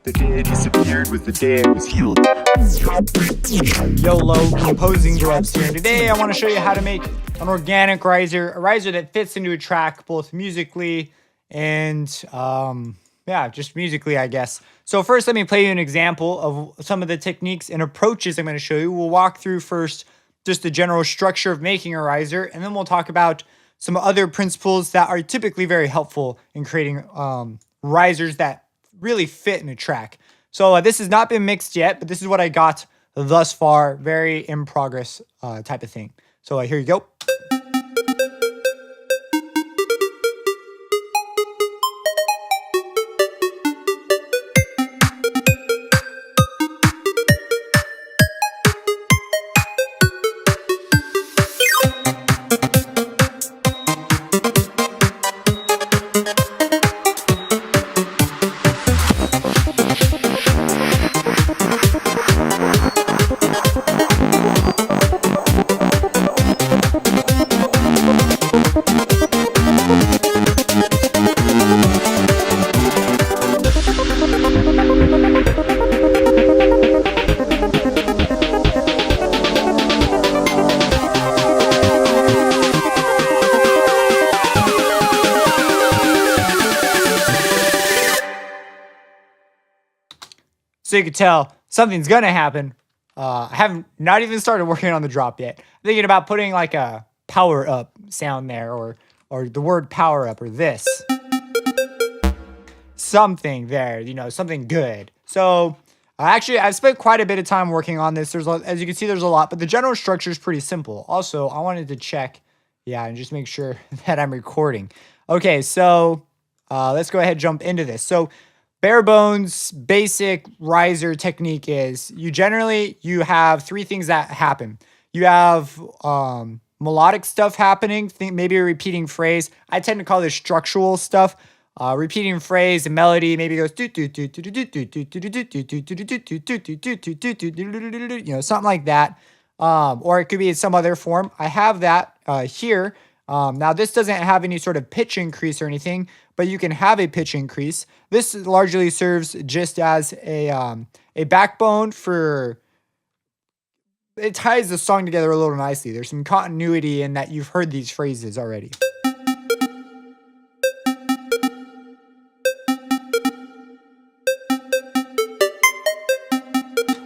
The day it disappeared was the day it was healed. YOLO composing gloves here. And today I want to show you how to make an organic riser, a riser that fits into a track both musically and just musically, I guess. So first, let me play you an example of some of the techniques and approaches I'm going to show you. We'll walk through first just the general structure of making a riser, and then we'll talk about some other principles that are typically very helpful in creating risers that really fit in a track. So this has not been mixed yet, but this is what I got thus far. Very in progress type of thing. So here you go. So you can tell something's gonna happen. I haven't not even started working on the drop yet. I'm thinking about putting like a power up sound there, or the word power up, or this. Something there, something good. So actually, I've spent quite a bit of time working on this. As you can see, there's a lot, but the general structure is pretty simple. Also, I wanted to check, and just make sure that I'm recording. Okay, so let's go ahead and jump into this. So bare bones basic riser technique is you have three things that happen. You have melodic stuff happening, maybe a repeating phrase. I tend to call this structural stuff. Repeating phrase, a melody, maybe goes something like that. Or it could be in some other form. I have that here. Now this doesn't have any sort of pitch increase or anything, but you can have a pitch increase. This largely serves just as a backbone for, it ties the song together a little nicely. There's some continuity in that you've heard these phrases already.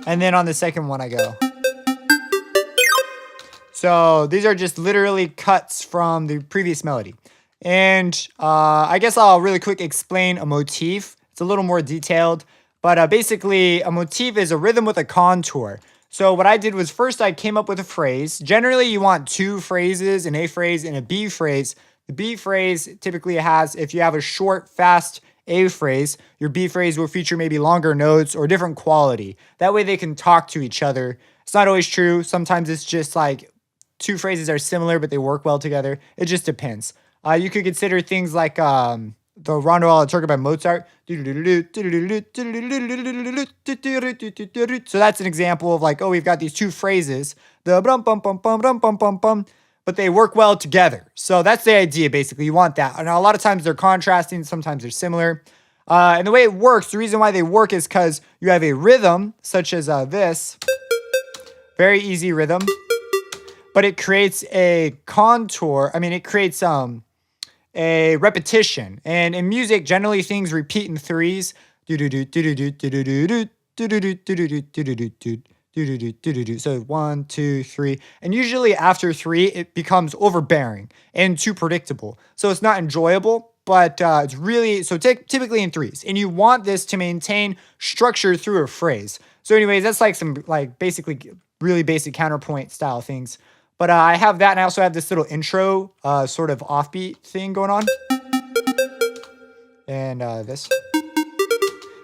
And then on the second one I go. So these are just literally cuts from the previous melody. And I guess I'll really quick explain a motif. It's a little more detailed, but basically a motif is a rhythm with a contour. So what I did was first I came up with a phrase. Generally you want two phrases, an A phrase and a B phrase. The B phrase typically has, if you have a short, fast A phrase, your B phrase will feature maybe longer notes or different quality. That way they can talk to each other. It's not always true. Sometimes it's just like two phrases are similar, but they work well together. It just depends. You could consider things like the Rondo alla Turca by Mozart. So that's an example of like, oh, we've got these two phrases, the bum bum bum bum bum bum bum bum, but they work well together. So that's the idea, basically. You want that. Now, a lot of times they're contrasting, sometimes they're similar. And the way it works, the reason why they work is because you have a rhythm, such as this. Very easy rhythm. But it creates a contour. It creates a repetition. And in music, generally things repeat in threes. So 1, 2, 3. And usually after 3, it becomes overbearing and too predictable. So it's not enjoyable, but it's really, so typically in threes. And you want this to maintain structure through a phrase. So anyways, that's like some basically really basic counterpoint style things. But I have that, and I also have this little intro sort of offbeat thing going on. And this.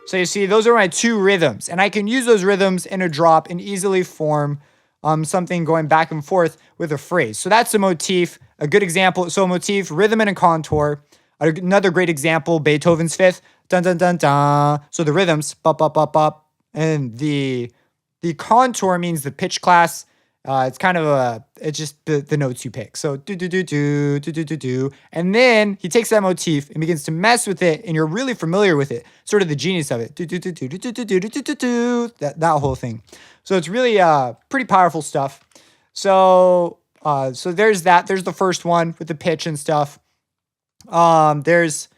So you see, those are my two rhythms. And I can use those rhythms in a drop and easily form something going back and forth with a phrase. So that's a motif, a good example. So a motif, rhythm and a contour. Another great example, Beethoven's Fifth. Dun, dun, dun, dun. So the rhythms, bop, bop, bop, bop. And the contour means the pitch class. It's kind of it's just the notes you pick. So do do do do do do do do, and then he takes that motif and begins to mess with it, and you're really familiar with it. Sort of the genius of it. Do do do do do do do do do do do. That whole thing. So it's really pretty powerful stuff. So so there's that. There's the first one with the pitch and stuff. There's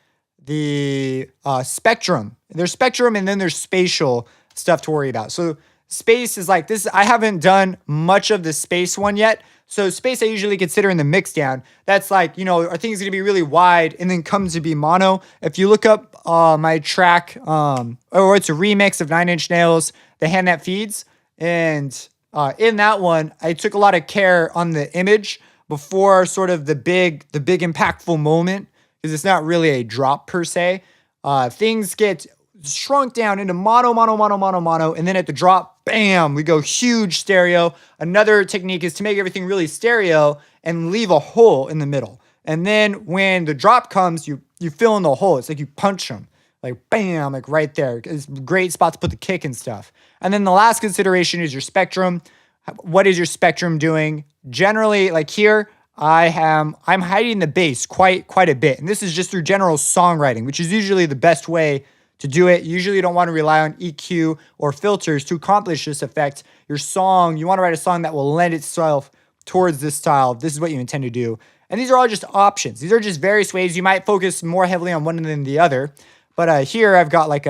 the spectrum. There's spectrum, and then there's spatial stuff to worry about. So space is like this. I haven't done much of the space one yet. So space I usually consider in the mix down. That's like, are things gonna be really wide and then come to be mono? If you look up my track, or it's a remix of 9 Inch Nails, The Hand That Feeds, and in that one, I took a lot of care on the image before sort of the big impactful moment, because it's not really a drop per se. Things get shrunk down into mono, mono, mono, mono, mono, and then at the drop, bam, we go huge stereo. Another technique is to make everything really stereo and leave a hole in the middle. And then when the drop comes, you fill in the hole. It's like you punch them, like bam, like right there. It's a great spot to put the kick and stuff. And then the last consideration is your spectrum. What is your spectrum doing? Generally, like here, I'm hiding the bass quite a bit. And this is just through general songwriting, which is usually the best way to do it. Usually you don't want to rely on EQ or filters to accomplish this effect. Your song, you want to write a song that will lend itself towards this style. This is what you intend to do. And these are all just options. These are just various ways. You might focus more heavily on one than the other. But here I've got like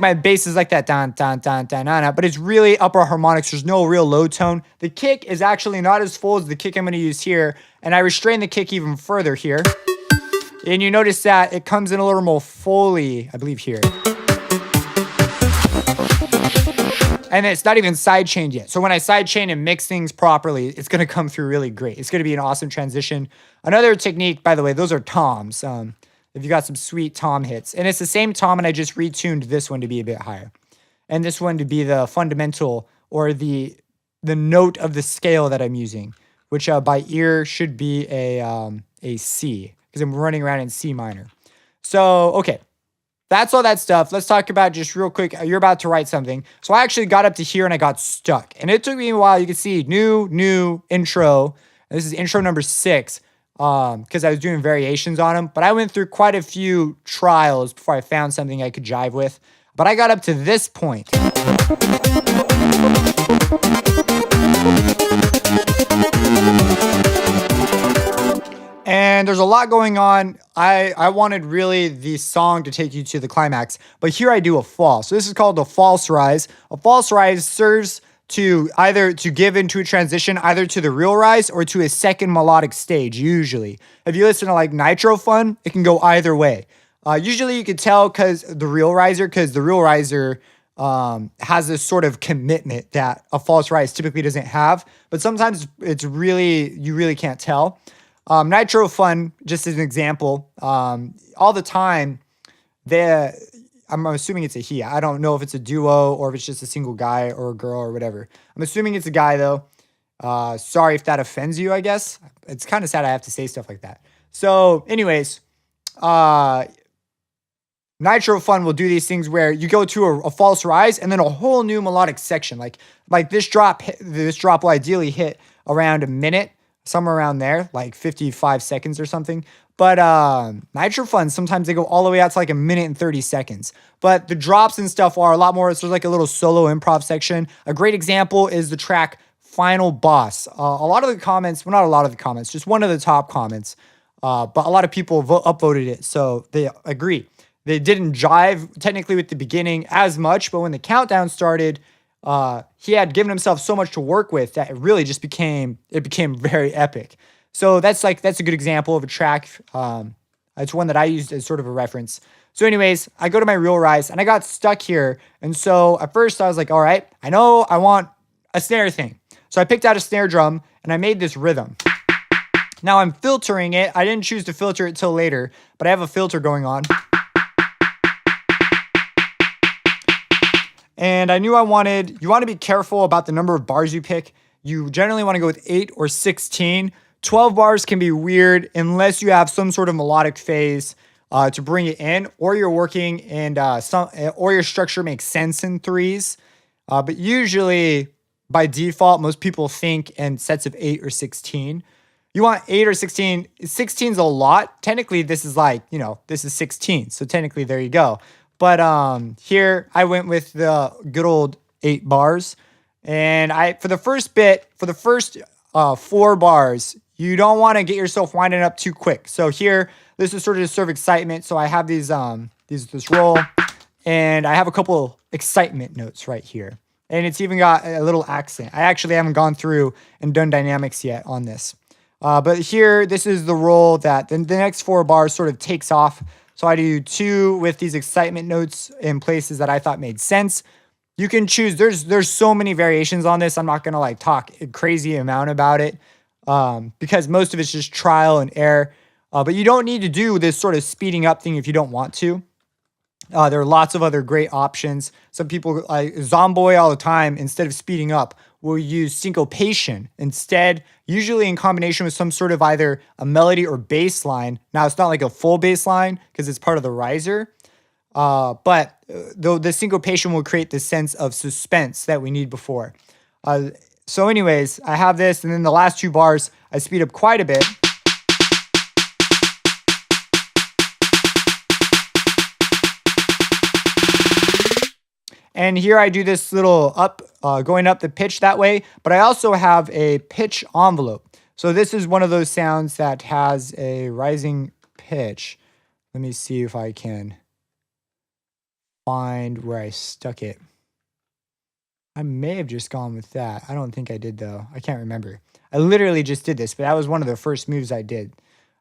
my bass is like that, dan, dan, dan, dan, dan, but it's really upper harmonics. There's no real low tone. The kick is actually not as full as the kick I'm going to use here. And I restrain the kick even further here. And you notice that it comes in a little more fully, I believe, here. And it's not even sidechained yet. So when I sidechain and mix things properly, it's going to come through really great. It's going to be an awesome transition. Another technique, by the way, those are toms. If you got some sweet tom hits. And it's the same tom, and I just retuned this one to be a bit higher. And this one to be the fundamental, or the note of the scale that I'm using, which by ear should be a C, because I'm running around in C minor. So, okay. That's all that stuff. Let's talk about just real quick. You're about to write something. So I actually got up to here and I got stuck. And it took me a while. You can see new intro. This is intro number 6. Because I was doing variations on them. But I went through quite a few trials before I found something I could jive with. But I got up to this point. And there's a lot going on. I wanted really the song to take you to the climax. But here I do a fall. So this is called a false rise. A false rise serves to either to give into a transition either to the real rise or to a second melodic stage, usually. If you listen to like Nitro Fun, it can go either way. Usually you could tell because the real riser has this sort of commitment that a false rise typically doesn't have. But sometimes you really can't tell. Nitro Fun, just as an example, all the time, I'm assuming it's a he. I don't know if it's a duo or if it's just a single guy or a girl or whatever. I'm assuming it's a guy, though. Sorry if that offends you, I guess. It's kind of sad I have to say stuff like that. So, anyways, Nitro Fun will do these things where you go to a false rise and then a whole new melodic section. Like this drop will ideally hit around a minute, somewhere around there, like 55 seconds or something. But Nitro Fun, sometimes they go all the way out to like a minute and 30 seconds. But the drops and stuff are a lot more. So there's like a little solo improv section. A great example is the track Final Boss. A lot of the comments, well, not a lot of the comments, just one of the top comments. But a lot of people upvoted it, so they agree. They didn't jive technically with the beginning as much, but when the countdown started, he had given himself so much to work with that it really just became very epic. So that's a good example of a track. It's one that I used as sort of a reference. So anyways, I go to my real rise and I got stuck here. And so at first I was like, all right, I know I want a snare thing. So I picked out a snare drum and I made this rhythm. Now I'm filtering it. I didn't choose to filter it till later, but I have a filter going on. And I knew you want to be careful about the number of bars you pick. You generally want to go with 8 or 16. 12 bars can be weird unless you have some sort of melodic phase to bring it in, or you're working and or your structure makes sense in 3s. But usually by default, most people think in sets of 8 or 16. You want 8 or 16. 16 is a lot. Technically, this is like, this is 16. So technically, there you go. But here I went with the good old 8 bars. And for the first 4 bars, you don't want to get yourself winding up too quick. So here, this is sort of to serve excitement. So I have this roll, and I have a couple excitement notes right here. And it's even got a little accent. I actually haven't gone through and done dynamics yet on this. But here, this is the roll that the next 4 bars sort of takes off. So I do 2 with these excitement notes in places that I thought made sense. You can choose. There's so many variations on this. I'm not going to like talk a crazy amount about it because most of it's just trial and error. But you don't need to do this sort of speeding up thing if you don't want to. There are lots of other great options. Some people, like Zomboy all the time, instead of speeding up, will use syncopation instead, usually in combination with some sort of either a melody or bass line. Now, it's not like a full bass line because it's part of the riser. But the syncopation will create the sense of suspense that we need before. So anyways, I have this, and then the last 2 bars, I speed up quite a bit. And here I do this little going up the pitch that way, but I also have a pitch envelope. So this is one of those sounds that has a rising pitch. Let me see if I can find where I stuck it. I may have just gone with that. I don't think I did though. I can't remember. I literally just did this, but that was one of the first moves I did.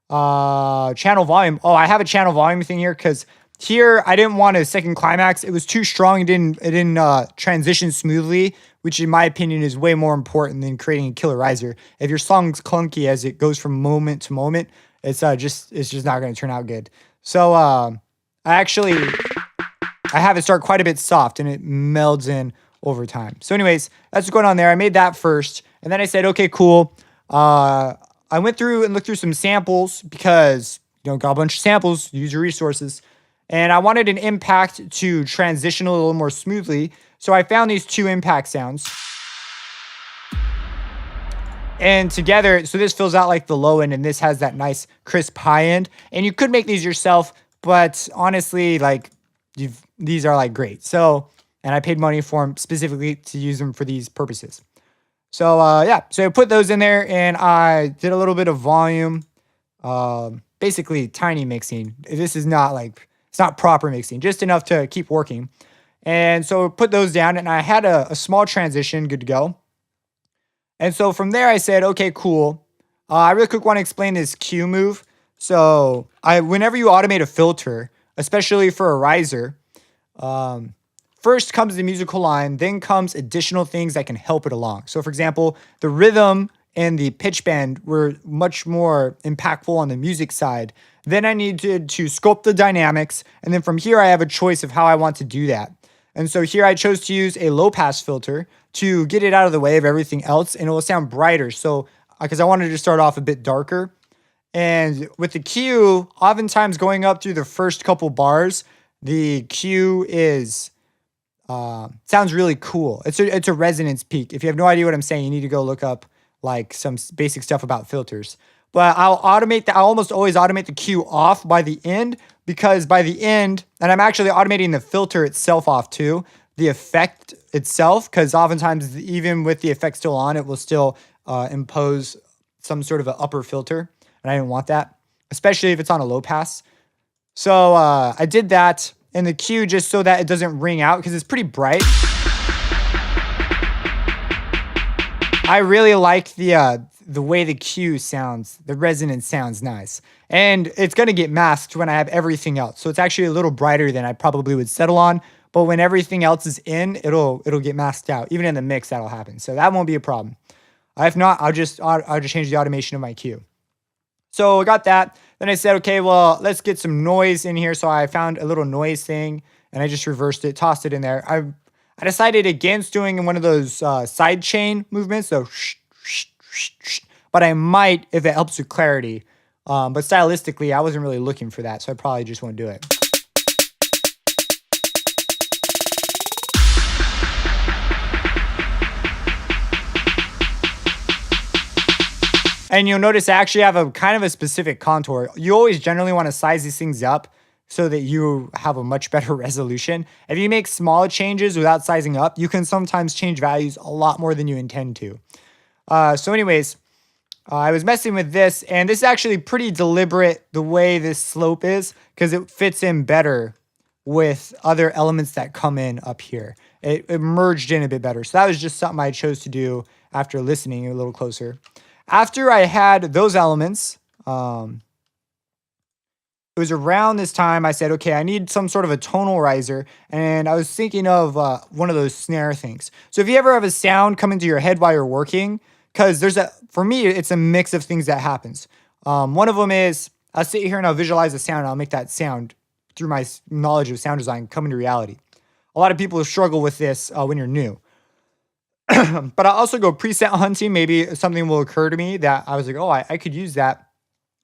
Channel volume. Oh, I have a channel volume thing here because here I didn't want a second climax. It was too strong. It didn't transition smoothly, which in my opinion is way more important than creating a killer riser. If your song's clunky as it goes from moment to moment, it's just not going to turn out good. So I have it start quite a bit soft and it melds in over time. So anyways, that's what's going on there. I made that first. And then I said, okay, cool. I went through and looked through some samples because, got a bunch of samples, use your resources. And I wanted an impact to transition a little more smoothly. So I found these 2 impact sounds. And together, so this fills out like the low end and this has that nice crisp high end. And you could make these yourself, but honestly, like these are like great. So, and I paid money for them specifically to use them for these purposes. So yeah, so I put those in there and I did a little bit of volume, basically tiny mixing. This is not like, it's not proper mixing, just enough to keep working. And so put those down and I had a small transition good to go. And so from there I said, okay, cool. I really quick want to explain this Q move. So whenever you automate a filter, especially for a riser, first comes the musical line, then comes additional things that can help it along. So for example, the rhythm and the pitch bend were much more impactful on the music side. Then I needed to sculpt the dynamics. And then from here, I have a choice of how I want to do that. And so here I chose to use a low pass filter to get it out of the way of everything else. And it will sound brighter. So, because I wanted to start off a bit darker. And with the Q, oftentimes going up through the first couple bars, the Q is, sounds really cool. It's a resonance peak. If you have no idea what I'm saying, you need to go look up like some basic stuff about filters. But I'll almost always automate the Q off by the end because by the end, and I'm actually automating the filter itself off too, the effect itself, because oftentimes even with the effect still on, it will still impose some sort of an upper filter. And I didn't want that, especially if it's on a low pass. So I did that in the Q just so that it doesn't ring out because it's pretty bright. I really like the way the Q sounds, the resonance sounds nice. And it's going to get masked when I have everything else. So it's actually a little brighter than I probably would settle on. But when everything else is in, it'll get masked out. Even in the mix, that'll happen. So that won't be a problem. If not, I'll just change the automation of my Q. So I got that. Then I said, okay, well, let's get some noise in here. So I found a little noise thing and I just reversed it, tossed it in there. I decided against doing one of those side chain movements. So, but I might if it helps with clarity. But stylistically, I wasn't really looking for that. So I probably just won't do it. And you'll notice I actually have a kind of a specific contour. You always generally want to size these things up so that you have a much better resolution. If you make small changes without sizing up, you can sometimes change values a lot more than you intend to. So anyways, I was messing with this, and this is actually pretty deliberate the way this slope is because it fits in better with other elements that come in up here. It merged in a bit better. So that was just something I chose to do after listening a little closer. After I had those elements, it was around this time I said, okay, I need some sort of a tonal riser. And I was thinking of one of those snare things. So if you ever have a sound come into your head while you're working, because for me, it's a mix of things that happens. One of them is I'll sit here and I'll visualize a sound and I'll make that sound through my knowledge of sound design come into reality. A lot of people struggle with this when you're new. But I'll also go preset hunting. Maybe something will occur to me that I was like, oh, I could use that.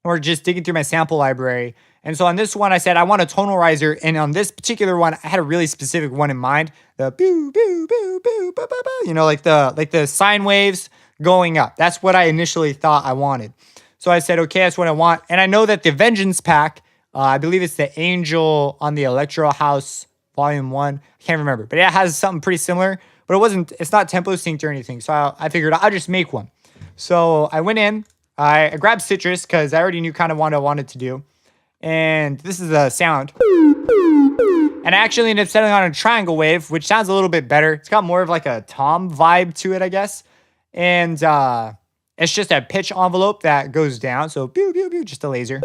Or just digging through my sample library. And so on this one, I said, I want a tonal riser. And on this particular one, I had a really specific one in mind. The boo, boo, boo, boo, boo, boo, boo. You know, like the sine waves going up. That's what I initially thought I wanted. So I said, okay, that's what I want. And I know that the Vengeance pack, I believe it's the Angel on the Electro House Volume 1. I can't remember. But it has something pretty similar. But it's not tempo synced or anything. So I figured I'll just make one. So I went in. I grabbed Citrus because I already knew kind of what I wanted to do. And this is a sound. And I actually ended up settling on a triangle wave, which sounds a little bit better. It's got more of like a tom vibe to it, I guess. And it's just a pitch envelope that goes down. So pew, pew, pew, just a laser.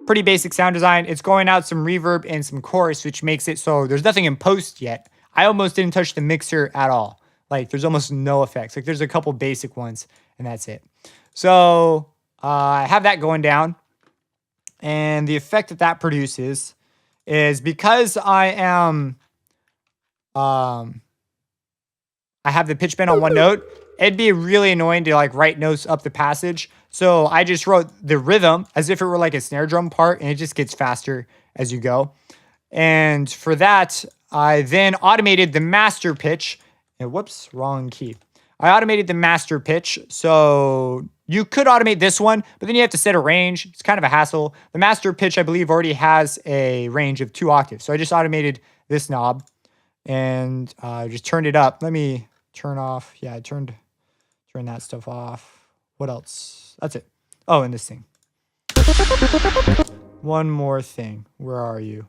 Pretty basic sound design. It's going out some reverb and some chorus, which makes it so there's nothing in post yet. I almost didn't touch the mixer at all. Like there's almost no effects. Like there's a couple basic ones and that's it. So I have that going down. And the effect that produces is because I have the pitch bend on one note, it'd be really annoying to like write notes up the passage. So I just wrote the rhythm as if it were like a snare drum part, and it just gets faster as you go. And for that, I then automated the master pitch. And whoops, wrong key. I automated the master pitch. So you could automate this one, but then you have to set a range. It's kind of a hassle. The master pitch, I believe, already has a range of 2 octaves. So I just automated this knob and just turned it up. Let me turn off. Yeah, turn that stuff off. What else? That's it. Oh, and this thing. One more thing. Where are you?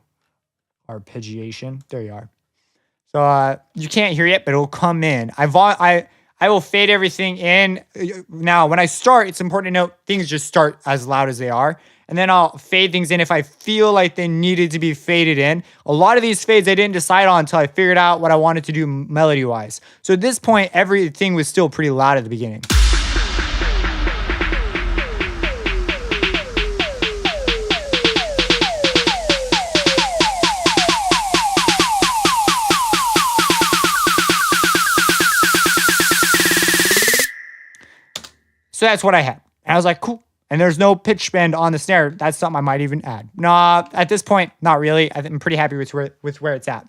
Arpeggiation. There you are. So you can't hear it, but it'll come in. I will fade everything in. Now, when I start, it's important to note things just start as loud as they are. And then I'll fade things in if I feel like they needed to be faded in. A lot of these fades I didn't decide on until I figured out what I wanted to do melody-wise. So at this point, everything was still pretty loud at the beginning. So that's what I had. And I was like, cool. And there's no pitch bend on the snare. That's something I might even add. Nah, at this point, not really. I'm pretty happy with where it's at.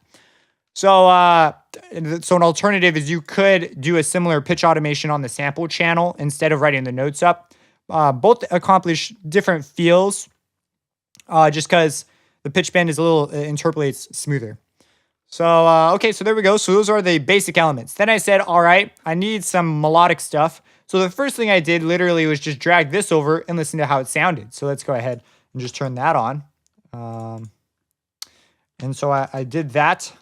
So an alternative is you could do a similar pitch automation on the sample channel instead of writing the notes up. Both accomplish different feels just because the pitch bend is interpolates smoother. So, okay, so there we go. So those are the basic elements. Then I said, all right, I need some melodic stuff. So the first thing I did literally was just drag this over and listen to how it sounded. So let's go ahead and just turn that on. And so I did that.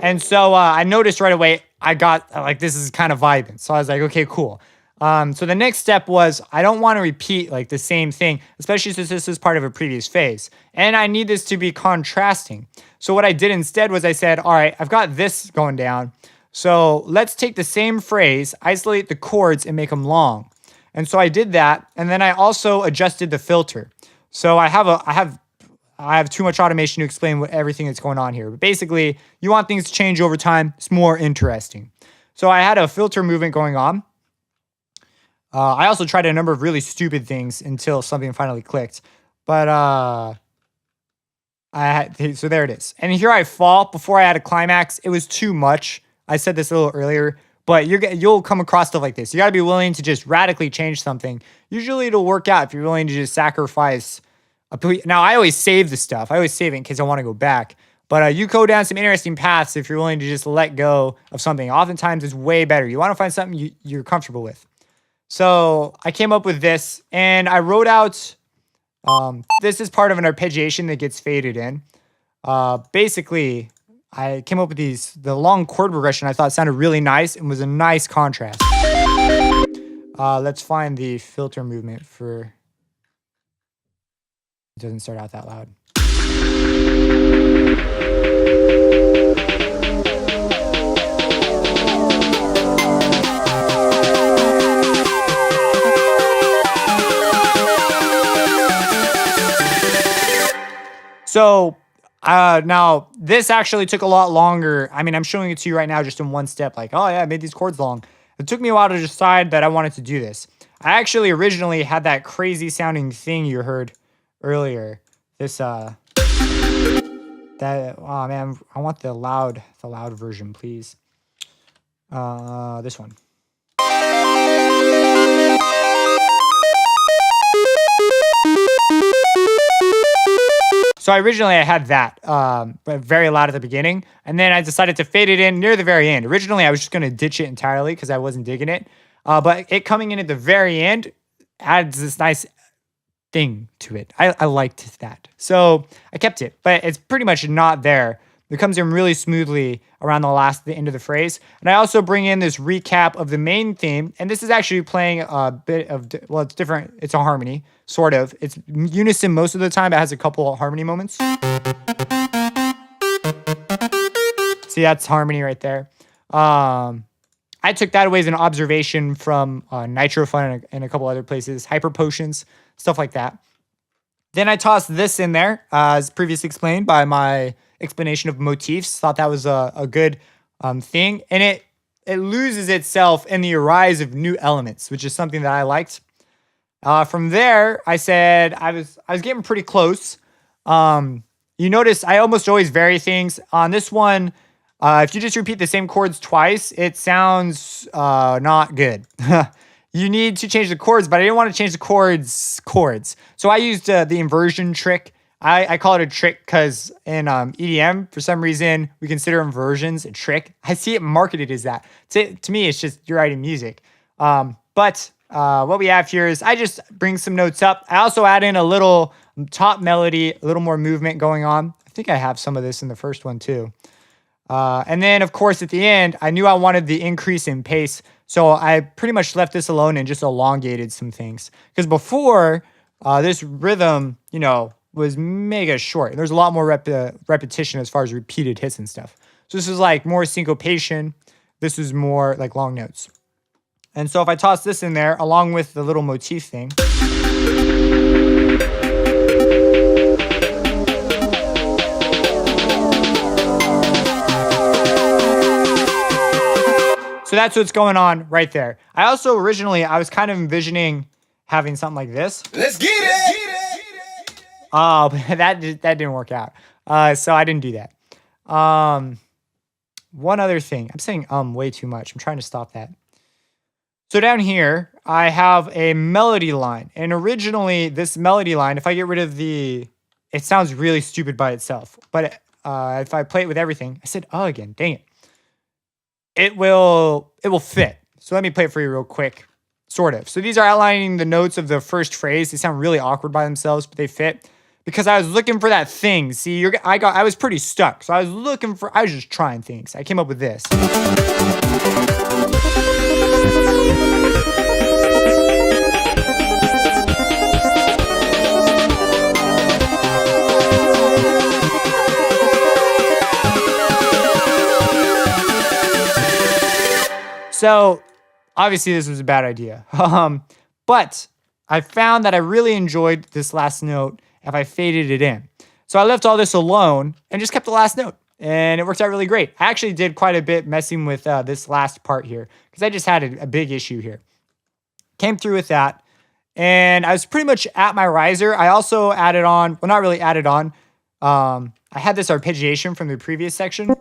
And so I noticed right away, I got like, this is kind of vibing. So I was like, okay, cool. So the next step was I don't want to repeat like the same thing, especially since this is part of a previous phase. And I need this to be contrasting. So what I did instead was I said, all right, I've got this going down. So let's take the same phrase, isolate the chords and make them long. And so I did that. And then I also adjusted the filter. So I have too much automation to explain everything that's going on here. But basically, you want things to change over time. It's more interesting. So I had a filter movement going on. I also tried a number of really stupid things until something finally clicked. But So there it is. And here I fall before I had a climax. It was too much. I said this a little earlier, but you'll come across stuff like this. You got to be willing to just radically change something. Usually it'll work out if you're willing to just sacrifice now I always save the stuff. I always save it in case I want to go back. But you go down some interesting paths if you're willing to just let go of something. Oftentimes it's way better. You want to find something you're comfortable with. So I came up with this and I wrote out, this is part of an arpeggiation that gets faded in. Basically, I came up with the long chord progression I thought sounded really nice and was a nice contrast. Let's find the filter movement for, it doesn't start out that loud. So now this actually took a lot longer. I mean, I'm showing it to you right now just in one step, like, oh yeah, I made these chords long. It took me a while to decide that I wanted to do this. I actually originally had that crazy sounding thing you heard earlier. This oh man, I want the loud version, please. This one. So originally I had that, but very loud at the beginning, and then I decided to fade it in near the very end. Originally I was just gonna ditch it entirely because I wasn't digging it, but it coming in at the very end adds this nice thing to it. I liked that, so I kept it, but it's pretty much not there. It comes in really smoothly around the end of the phrase. And I also bring in this recap of the main theme. And this is actually playing a bit of, well, it's different. It's a harmony, sort of. It's unison most of the time. It has a couple of harmony moments. See, that's harmony right there. I took that away as an observation from Nitro Fun and a couple other places, Hyper Potions, stuff like that. Then I tossed this in there, as previously explained by my explanation of motifs. Thought that was a good thing. And it loses itself in the rise of new elements, which is something that I liked. From there, I said I was getting pretty close. You notice I almost always vary things. On this one, if you just repeat the same chords twice, it sounds not good. You need to change the chords, but I didn't want to change the chords. So I used the inversion trick. I call it a trick because in EDM, for some reason, we consider inversions a trick. I see it marketed as that. To me, it's just you're writing music. But what we have here is I just bring some notes up. I also add in a little top melody, a little more movement going on. I think I have some of this in the first one too. And then, of course, at the end, I knew I wanted the increase in pace. So I pretty much left this alone and just elongated some things. Because before, this rhythm, was mega short. There's a lot more repetition as far as repeated hits and stuff. So this is like more syncopation. This is more like long notes. And so if I toss this in there, along with the little motif thing. So that's what's going on right there. I also originally, I was kind of envisioning having something like this. Let's get it! Oh, but that didn't work out. So I didn't do that. One other thing. I'm saying way too much. I'm trying to stop that. So down here, I have a melody line. And originally, this melody line, if I get rid of it sounds really stupid by itself. But if I play it with everything, I said, oh, again, dang it. It will fit. So let me play it for you real quick. Sort of. So these are outlining the notes of the first phrase. They sound really awkward by themselves, but they fit. Because I was looking for that thing. See, I was pretty stuck. So I was just trying things. I came up with this. So obviously this was a bad idea. But I found that I really enjoyed this last note if I faded it in. So I left all this alone and just kept the last note. And it worked out really great. I actually did quite a bit messing with this last part here because I just had a big issue here. Came through with that. And I was pretty much at my riser. I also added on, well, not really added on. I had this arpeggiation from the previous section,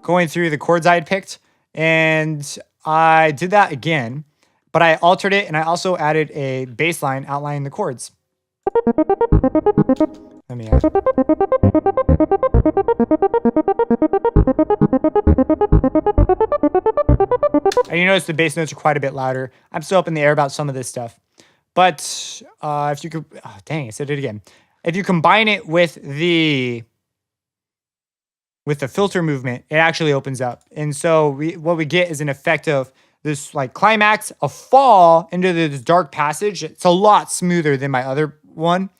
going through the chords I had picked, and I did that again, but I altered it and I also added a bass line outlining the chords. Let me add. And you notice the bass notes are quite a bit louder. I'm still up in the air about some of this stuff. But if you could, oh, dang, I said it again. If you combine it with the filter movement, it actually opens up. And so what we get is an effect of this like climax, a fall into this dark passage. It's a lot smoother than my other one.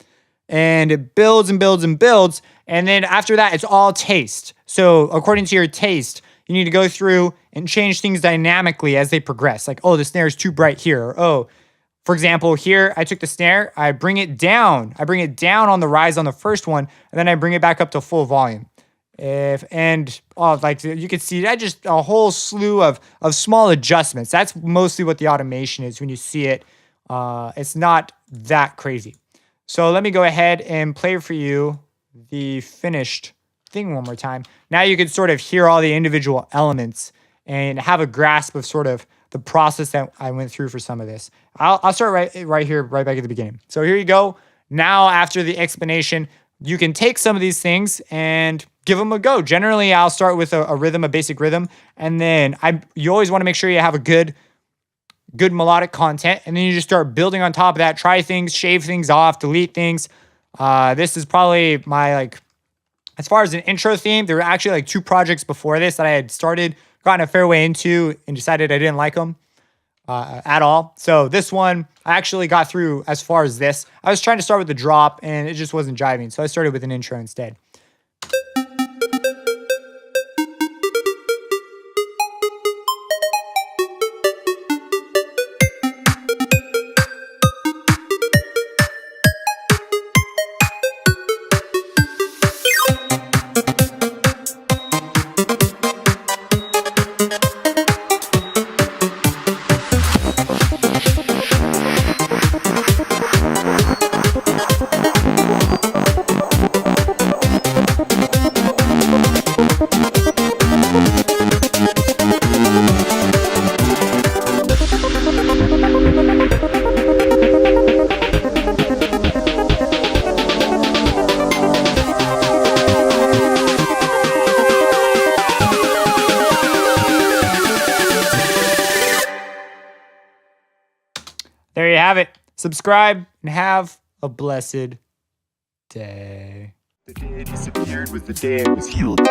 And it builds and builds and builds. And then after that, it's all taste. So according to your taste, you need to go through and change things dynamically as they progress. Like, oh, the snare is too bright here. Or, oh, for example, here, I took the snare, I bring it down. I bring it down on the rise on the first one, and then I bring it back up to full volume. Like you can see that just a whole slew of small adjustments. That's mostly what the automation is when you see it. It's not that crazy. So let me go ahead and play for you the finished thing one more time. Now you can sort of hear all the individual elements and have a grasp of sort of the process that I went through for some of this. I'll start right here, right back at the beginning. So here you go. Now, after the explanation, you can take some of these things and give them a go. Generally, I'll start with a rhythm, a basic rhythm, and then you always want to make sure you have a good melodic content, and then you just start building on top of that. Try things, shave things off, delete things. This is probably my as far as an intro theme, there were actually like 2 projects before this that I had gotten a fair way into, and decided I didn't like them at all. So this one, I actually got through as far as this. I was trying to start with the drop, and it just wasn't jiving, so I started with an intro instead. There you have it. Subscribe and have a blessed day. The day it disappeared was the day it was healed.